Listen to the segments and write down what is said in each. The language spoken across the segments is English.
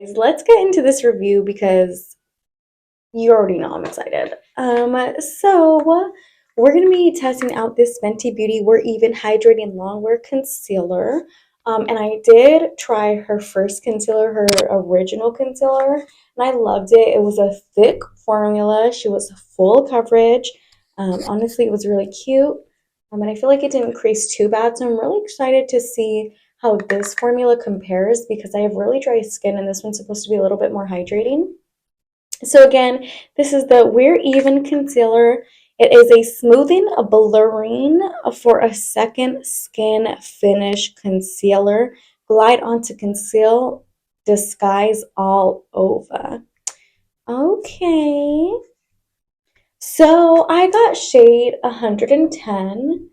Let's get into this review because you already know I'm excited. So we're gonna be testing out this Fenty Beauty We're Even Hydrating Longwear Concealer. And I did try her first concealer, her original concealer, and I loved it. It was a thick formula. She was full coverage. Honestly, it was really cute. And I feel like it didn't crease too bad, so I'm really excited to see how this formula compares because I have really dry skin and this one's supposed to be a little bit more hydrating. So again, this is the We're Even Concealer. It is a smoothing, a blurring for a second skin finish concealer. Glide onto conceal, disguise all over. Okay. So I got shade 110.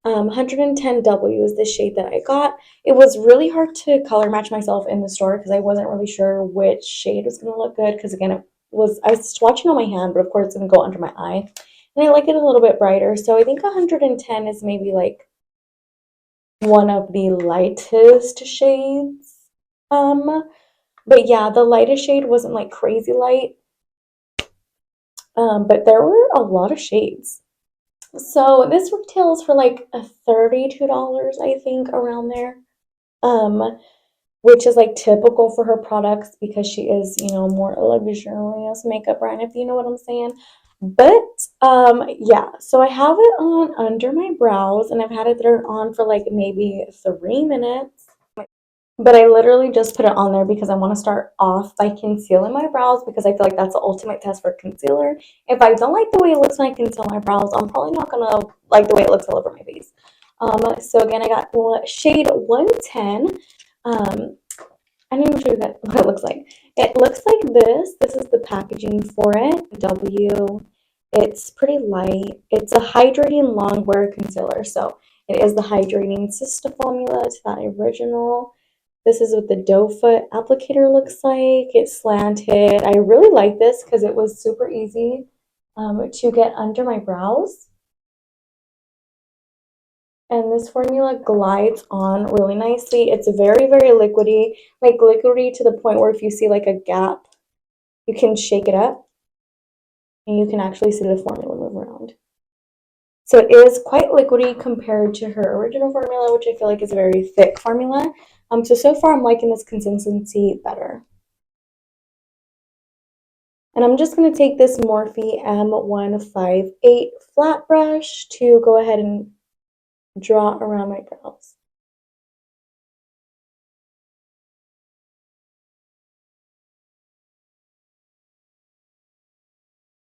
110W is the shade that I got. It was really hard to color match myself in the store because I wasn't really sure which shade was going to look good because again, I was swatching on my hand, but of course it's going to go under my eye. And I like it a little bit brighter. So I think 110 is maybe like one of the lightest shades. But yeah, the lightest shade wasn't like crazy light. But there were a lot of shades. So this retails for like a $32, I think, around there. Um, which is like typical for her products because she is, more luxurious makeup brand, if you know what I'm saying. But yeah, so I have it on under my brows and I've had it there on for like maybe 3 minutes. But I literally just put it on there because I want to start off by concealing my brows because I feel like that's the ultimate test for concealer. If I don't like the way it looks when I conceal my brows, I'm probably not going to like the way it looks all over my face. So again, I got shade 110. I didn't even show you what it looks like. It looks like this. This is the packaging for it. W. It's pretty light. It's a hydrating longwear concealer. So it is the hydrating sister formula to that original. This is what the doe foot applicator looks like. It's slanted. I really like this because it was super easy to get under my brows. And this formula glides on really nicely. It's very, very liquidy, like liquidy to the point where if you see like a gap, you can shake it up and you can actually see the formula move around. So it is quite liquidy compared to her original formula, which I feel like is a very thick formula. So far I'm liking this consistency better. And I'm just going to take this Morphe M158 flat brush to go ahead and draw around my brows.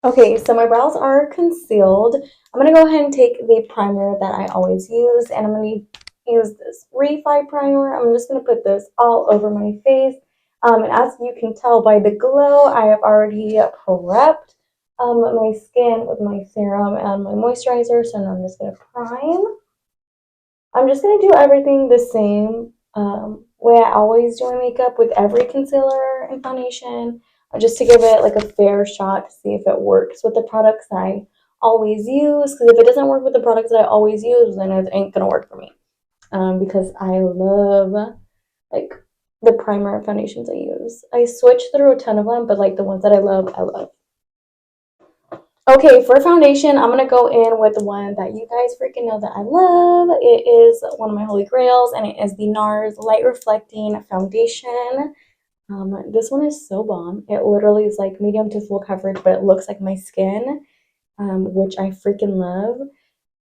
Okay, so my brows are concealed. I'm going to go ahead and take the primer that I always use, and I'm going to use this Refi primer. I'm just going to put this all over my face. And as you can tell by the glow, I have already prepped my skin with my serum and my moisturizer, so now I'm just going to prime. I'm just going to do everything the same way I always do my makeup with every concealer and foundation, just to give it like a fair shot to see if it works with the products that I always use. Because if it doesn't work with the products that I always use, then it ain't going to work for me. Because I love like the primer and foundations I use. I switch through a ton of them, but like the ones that I love, I love. Okay, for foundation, I'm going to go in with the one that you guys freaking know that I love. It is one of my holy grails, and it is the NARS Light Reflecting Foundation. This one is so bomb. It literally is like medium to full coverage, but it looks like my skin, which I freaking love.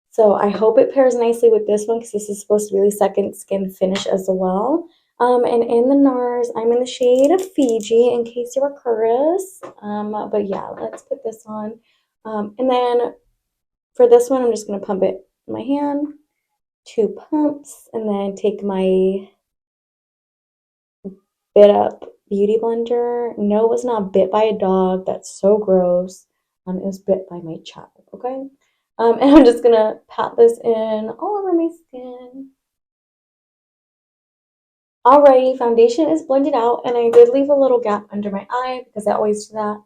So I hope it pairs nicely with this one because this is supposed to be the second skin finish as well. And in the NARS, I'm in the shade of Fiji, in case you were curious. But yeah, let's put this on. And then for this one, I'm just going to pump it in my hand, 2 pumps, and then take my Bit Up Beauty Blender. No, it was not bit by a dog. That's so gross. It was bit by my child, okay? And I'm just going to pat this in all over my skin. Alrighty, foundation is blended out, and I did leave a little gap under my eye because I always do that.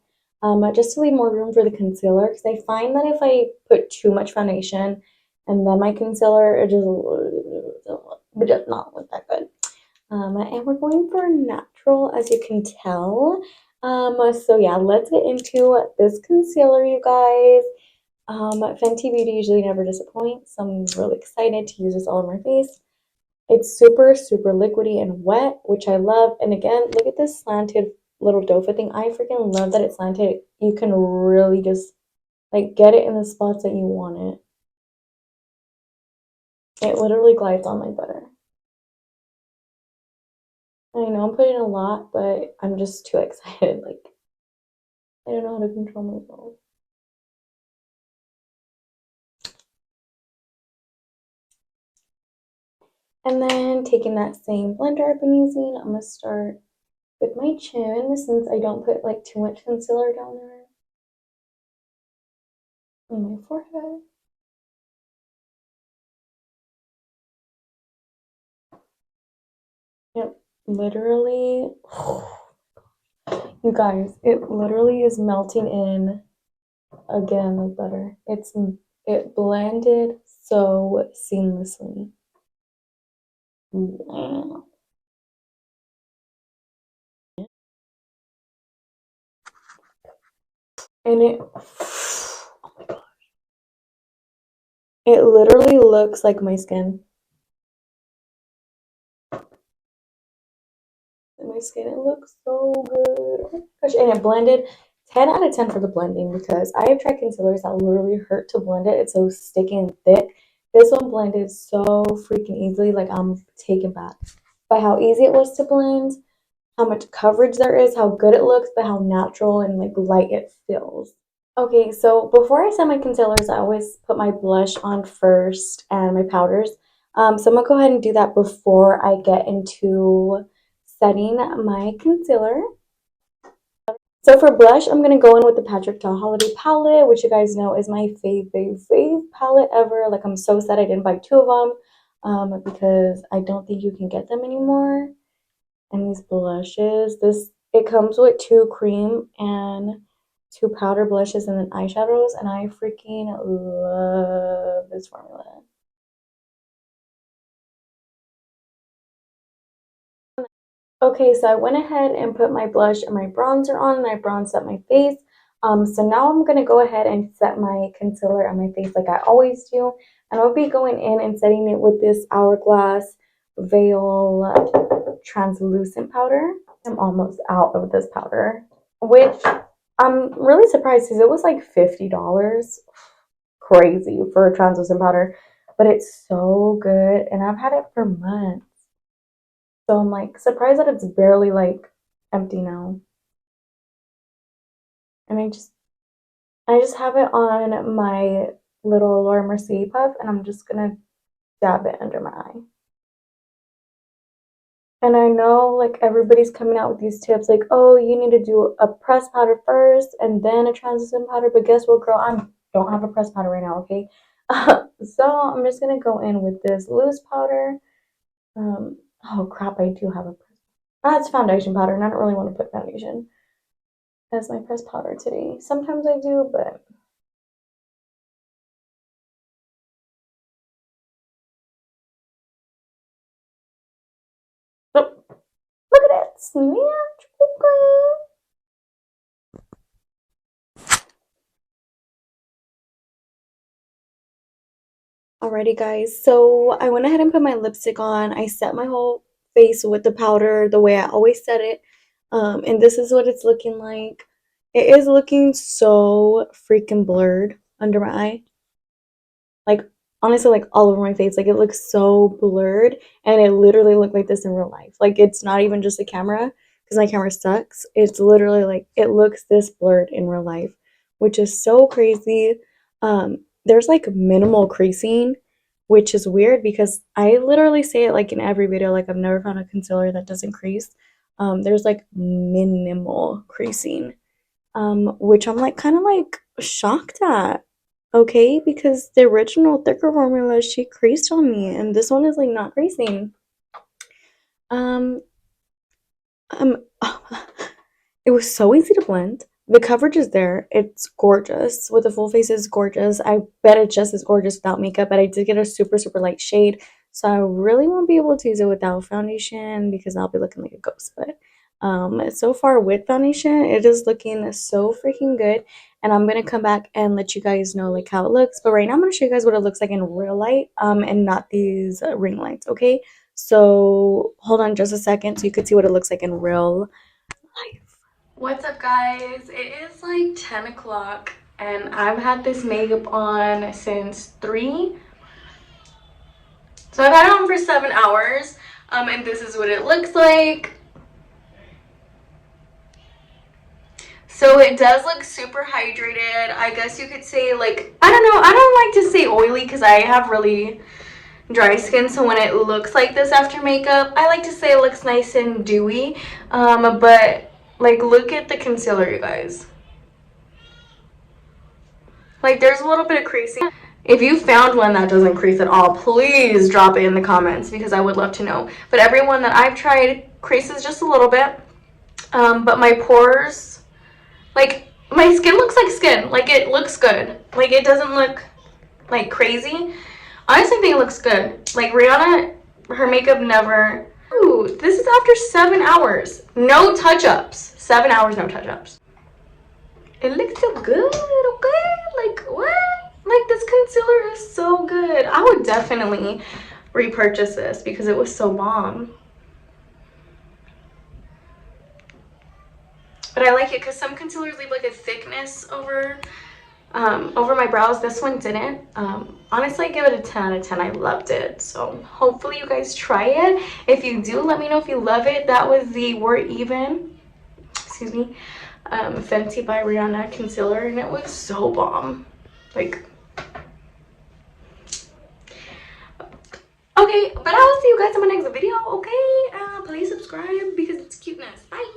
Just to leave more room for the concealer because I find that if I put too much foundation and then my concealer, it just not look that good. And we're going for natural, as you can tell. So yeah, let's get into this concealer, you guys. Fenty Beauty usually never disappoints, so I'm really excited to use this all on my face. It's super, super liquidy and wet, which I love. And again, look at this slanted little doe thing. I freaking love that it's slanted. You can really just like get it in the spots that you want it. It literally glides on like butter. I know I'm putting a lot, but I'm just too excited. Like, I don't know how to control myself. And then taking that same blender I've been using, I'm gonna start with my chin since I don't put like too much concealer down there on my forehead. It literally, you guys, it literally is melting in again like butter. It blended so seamlessly. And it literally looks like my skin. My skin, it looks so good. Oh my gosh. And it blended 10 out of 10 for the blending because I have tried concealers that literally hurt to blend it. It's so sticky and thick. This one blended so freaking easily. Like, I'm taken back by how easy it was to blend, how much coverage there is, how good it looks, but how natural and like light it feels. Okay, so before I set my concealers, I always put my blush on first and my powders. So I'm gonna go ahead and do that before I get into setting my concealer. So for blush, I'm gonna go in with the Patrick Ta Holiday palette, which you guys know is my fave palette ever. Like, I'm so sad I didn't buy two of them because I don't think you can get them anymore. And these blushes, it comes with two cream and two powder blushes and then eyeshadows, and I freaking love this formula. Okay, so I went ahead and put my blush and my bronzer on, and I bronzed up my face. So now I'm gonna go ahead and set my concealer on my face like I always do, and I'll be going in and setting it with this Hourglass Veil translucent powder. I'm almost out of this powder, which I'm really surprised because it was like $50. Crazy for a translucent powder, but it's so good, and I've had it for months. So I'm like surprised that it's barely like empty now. And I just have it on my little Laura Mercier puff, and I'm just gonna dab it under my eye. And I know like everybody's coming out with these tips like, oh, you need to do a pressed powder first and then a translucent powder. But guess what, girl? I don't have a pressed powder right now, okay? So I'm just gonna go in with this loose powder. Oh crap, I do have a pressed. It's foundation powder, and I don't really want to put foundation as my pressed powder today. Sometimes I do, but oh, look at it, snatch. Okay. Alrighty, guys. So I went ahead and put my lipstick on. I set my whole face with the powder the way I always set it. And this is what it's looking like. It is looking so freaking blurred under my eye. Like, honestly, like all over my face. Like, it looks so blurred, and it literally looked like this in real life. Like, it's not even just a camera because my camera sucks. It's literally like it looks this blurred in real life, which is so crazy. There's like minimal creasing, which is weird because I literally say it like in every video, like I've never found a concealer that doesn't crease. There's like minimal creasing, which I'm like kind of like shocked at. Okay, because the original thicker formula, she creased on me, and this one is like not creasing. Um, um, it was so easy to blend. The coverage is there. It's gorgeous. With the full face, it's gorgeous. I bet it's just as gorgeous without makeup, but I did get a super, super light shade. So I really won't be able to use it without foundation because I'll be looking like a ghost. But so far with foundation, it is looking so freaking good. And I'm gonna come back and let you guys know like how it looks. But right now I'm gonna show you guys what it looks like in real light, and not these ring lights, okay? So hold on just a second so you can see what it looks like in real life. What's up, guys? It is like 10 o'clock and I've had this makeup on since 3. So I've had it on for 7 hours, and this is what it looks like. So it does look super hydrated. I guess you could say, like, I don't know, I don't like to say oily because I have really dry skin, so when it looks like this after makeup, I like to say it looks nice and dewy. But like, look at the concealer, you guys. Like, there's a little bit of creasing. If you found one that doesn't crease at all, please drop it in the comments because I would love to know. But everyone that I've tried creases just a little bit. But my pores, like, my skin looks like skin. Like, it looks good. Like, it doesn't look, like, crazy. Honestly, I think it looks good. Like, Rihanna, her makeup never... Ooh, this is after 7 hours. No touch-ups. 7 hours, no touch-ups. It looks so good, okay? Like, what? Like, this concealer is so good. I would definitely repurchase this because it was so bomb. But I like it because some concealers leave like a thickness over my brows. This one didn't. Honestly, I give it a 10 out of 10. I loved it. So hopefully you guys try it. If you do, let me know if you love it. That was the We're Even, excuse me, Fenty by Rihanna concealer, and it was so bomb. Like, okay, but I will see you guys in my next video, okay? Please subscribe because it's cuteness. Bye.